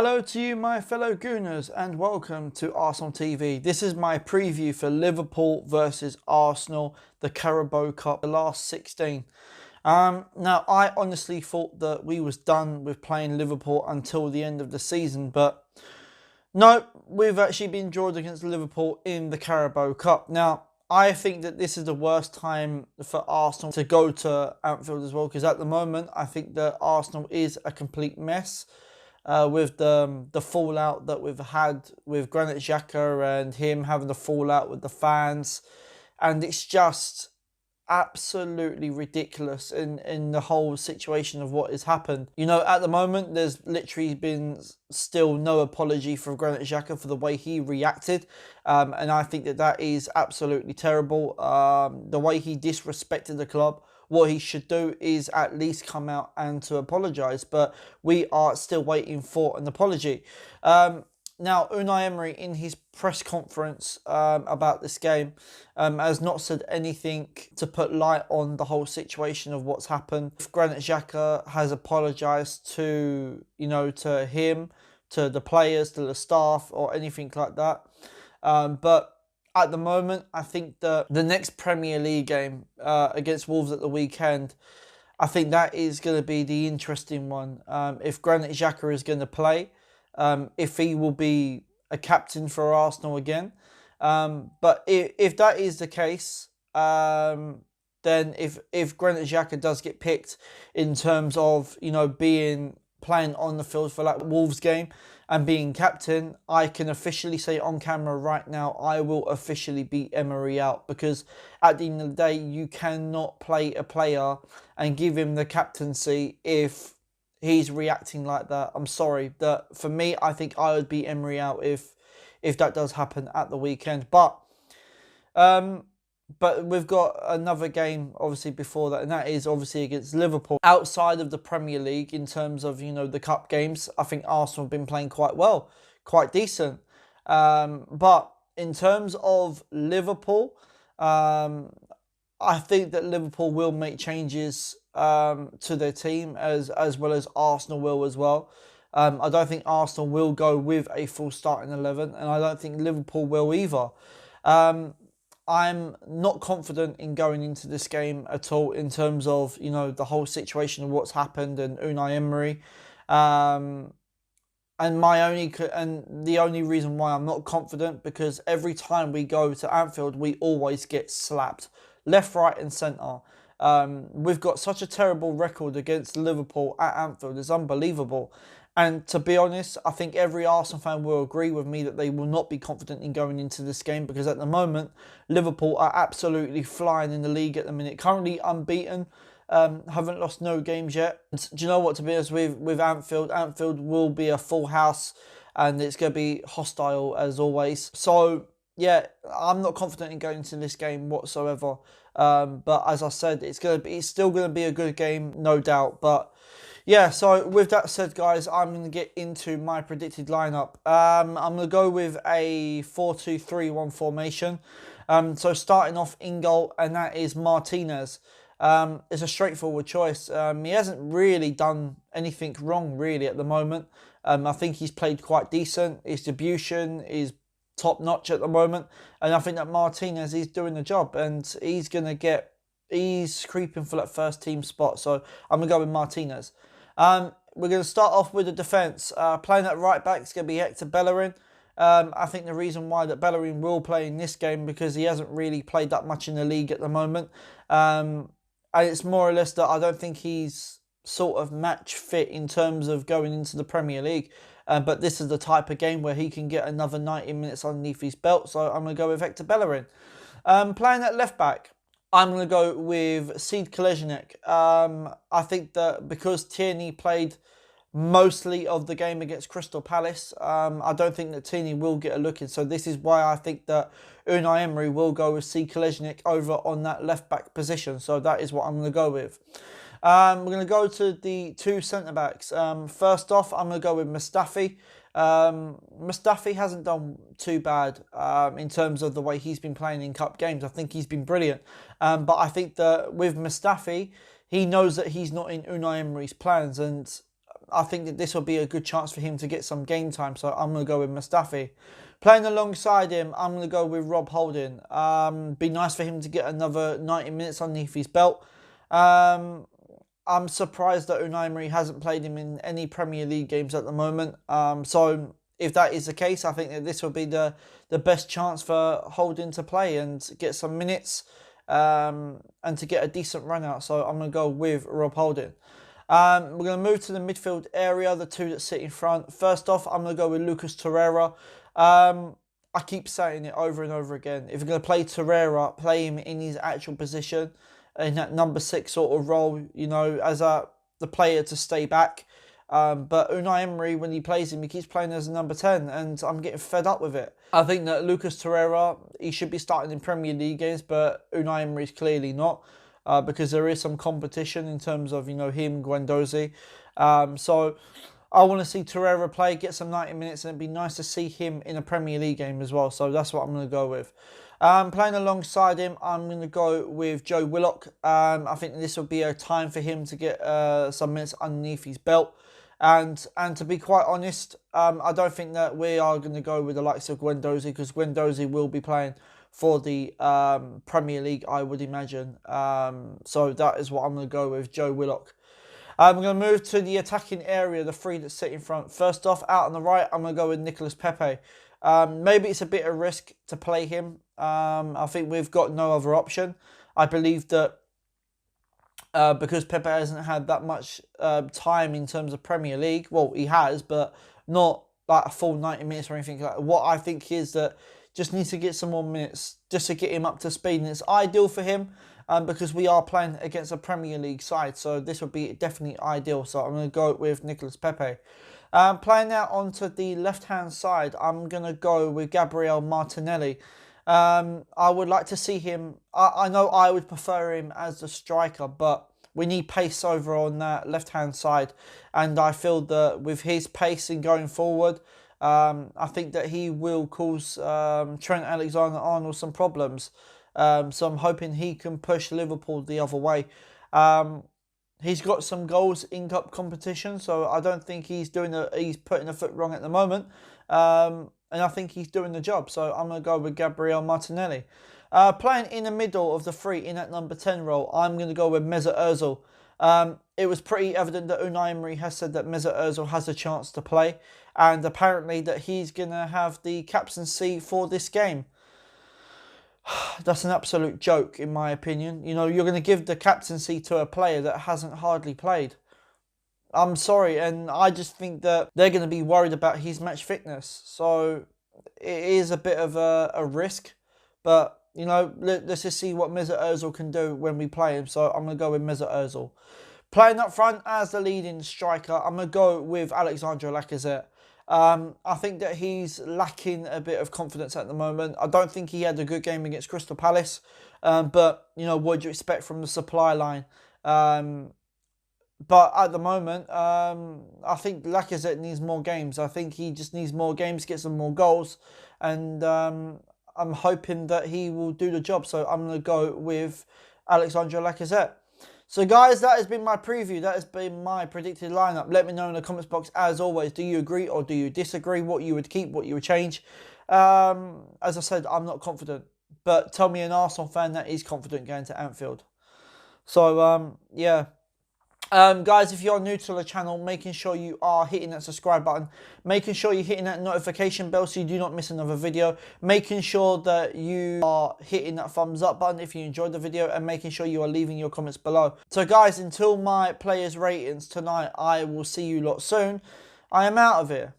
Hello to you, my fellow Gooners, and welcome to Arsenal TV. This is my preview for Liverpool versus Arsenal, the Carabao Cup, the last 16. Now, I honestly thought that we was done with playing Liverpool until the end of the season, but no, we've actually been drawn against Liverpool in the Carabao Cup. Now, I think that this is the worst time for Arsenal to go to Anfield as well, because at the moment, I think that Arsenal is a complete mess. With the fallout that we've had with Granit Xhaka and him having the fallout with the fans. And it's just absolutely ridiculous in the whole situation of what has happened. You know, at the moment, there's literally been still no apology for Granit Xhaka for the way he reacted. And I think that that is absolutely terrible. The way he disrespected the club. What he should do is at least come out and to apologise. But we are still waiting for an apology. Now, Unai Emery, in his press conference about this game, has not said anything to put light on the whole situation of what's happened. Granit Xhaka has apologised to, to him, to the players, to the staff, or anything like that. But at the moment, I think that the next Premier League game against Wolves at the weekend, I think that is going to be the interesting one. If Granit Xhaka is going to play, if he will be a captain for Arsenal again. But if that is the case, then if Granit Xhaka does get picked in terms of, playing on the field for that Wolves game and being captain, I can officially say on camera right now, I will officially beat Emery out, because at the end of the day, you cannot play a player and give him the captaincy if he's reacting like that. I'm sorry. That for me, I think I would beat Emery out if that does happen at the weekend. But we've got another game obviously before that, and that is obviously against Liverpool. Outside of the Premier League, in terms of the cup games, I think Arsenal have been playing quite well, quite decent. But in terms of Liverpool, I think that Liverpool will make changes to their team as well as Arsenal will as well. I don't think Arsenal will go with a full starting 11, and I don't think Liverpool will either. I'm not confident in going into this game at all in terms of, the whole situation of what's happened and Unai Emery. And the only reason why I'm not confident, because every time we go to Anfield, we always get slapped. Left, right and centre. We've got such a terrible record against Liverpool at Anfield. It's unbelievable. And to be honest, I think every Arsenal fan will agree with me that they will not be confident in going into this game, because at the moment, Liverpool are absolutely flying in the league at the minute. Currently unbeaten, haven't lost no games yet. And do you know what, to be honest with Anfield? Anfield will be a full house and it's going to be hostile as always. So, yeah, I'm not confident in going into this game whatsoever. But as I said, it's still going to be a good game, no doubt. But yeah, so with that said, guys, I'm going to get into my predicted lineup. I'm going to go with a 4-2-3-1 formation. So starting off in goal, and that is Martinez. It's a straightforward choice. He hasn't really done anything wrong, really, at the moment. I think he's played quite decent. His distribution is top-notch at the moment. And I think that Martinez is doing the job, and he's creeping for that first team spot. So I'm going to go with Martinez. We're going to start off with the defence. Playing at right back is going to be Hector Bellerin. I think the reason why that Bellerin will play in this game, because he hasn't really played that much in the league at the moment. And it's more or less that I don't think he's sort of match fit in terms of going into the Premier League. But this is the type of game where he can get another 90 minutes underneath his belt. So I'm going to go with Hector Bellerin. Playing at left back, I'm going to go with Sead Kolasinac. I think that because Tierney played mostly of the game against Crystal Palace, I don't think that Tierney will get a look in. So this is why I think that Unai Emery will go with Sead Kolasinac over on that left-back position. So that is what I'm going to go with. We're going to go to the two centre-backs. First off, I'm going to go with Mustafi. Mustafi hasn't done too bad in terms of the way he's been playing in cup games. I think he's been brilliant. But I think that with Mustafi, he knows that he's not in Unai Emery's plans. And I think that this will be a good chance for him to get some game time. So I'm going to go with Mustafi. Playing alongside him, I'm going to go with Rob Holding. Be nice for him to get another 90 minutes underneath his belt. I'm surprised that Unai Emery hasn't played him in any Premier League games at the moment. So if that is the case, I think that this will be the best chance for Holding to play and get some minutes and to get a decent run out. So I'm going to go with Rob Holding. We're going to move to the midfield area, the two that sit in front. First off, I'm going to go with Lucas Torreira. I keep saying it over and over again. If you're going to play Torreira, play him in his actual position, in that number 6 sort of role, you know, as the player to stay back. But Unai Emery, when he plays him, he keeps playing as a number 10, and I'm getting fed up with it. I think that Lucas Torreira, he should be starting in Premier League games, but Unai Emery is clearly not, because there is some competition in terms of, you know, him, Guendouzi. So I want to see Torreira play, get some 90 minutes, and it'd be nice to see him in a Premier League game as well. So that's what I'm going to go with. Playing alongside him, I'm going to go with Joe Willock. I think this will be a time for him to get some minutes underneath his belt. And to be quite honest, I don't think that we are going to go with the likes of Guendouzi, because Guendouzi will be playing for the Premier League, I would imagine. So that is what I'm going to go with, Joe Willock. I'm going to move to the attacking area, the three that sit in front. First off, out on the right, I'm going to go with Nicolas Pepe. Maybe it's a bit of risk to play him. I think we've got no other option. I believe that because Pepe hasn't had that much time in terms of Premier League, well, he has, but not like a full 90 minutes or anything like that. What I think is that just needs to get some more minutes just to get him up to speed, and it's ideal for him because we are playing against a Premier League side, so this would be definitely ideal. So I'm going to go with Nicolas Pepe. Playing out onto the left-hand side, I'm going to go with Gabriel Martinelli. I would like to see him. I know I would prefer him as the striker, but we need pace over on that left-hand side. And I feel that with his pace in going forward, I think that he will cause Trent Alexander-Arnold some problems. So I'm hoping he can push Liverpool the other way. He's got some goals in cup competition, so I don't think he's putting a foot wrong at the moment. And I think he's doing the job. So I'm going to go with Gabriel Martinelli. Playing in the middle of the three in that number 10 role, I'm going to go with Mesut Ozil. It was pretty evident that Unai Emery has said that Mesut Ozil has a chance to play. And apparently that he's going to have the captaincy for this game. That's an absolute joke, in my opinion. You know, you're going to give the captaincy to a player that hasn't hardly played. I'm sorry, and I just think that they're going to be worried about his match fitness. So it is a bit of a risk. But, you know, let's just see what Mesut Ozil can do when we play him. So I'm going to go with Mesut Ozil. Playing up front as the leading striker, I'm going to go with Alexandre Lacazette. I think that he's lacking a bit of confidence at the moment. I don't think he had a good game against Crystal Palace. But, you know, what do you expect from the supply line? But at the moment, I think Lacazette needs more games. I think he just needs more games, get some more goals. And I'm hoping that he will do the job. So I'm going to go with Alexandre Lacazette. So guys, that has been my preview. That has been my predicted lineup. Let me know in the comments box, as always, do you agree or do you disagree? What you would keep, what you would change? As I said, I'm not confident. But tell me an Arsenal fan that is confident going to Anfield. So, yeah. Guys, if you're new to the channel, making sure you are hitting that subscribe button, making sure you're hitting that notification bell so you do not miss another video, making sure that you are hitting that thumbs up button if you enjoyed the video, and making sure you are leaving your comments below. So guys, until my players ratings tonight, I will see you lot soon. I am out of here.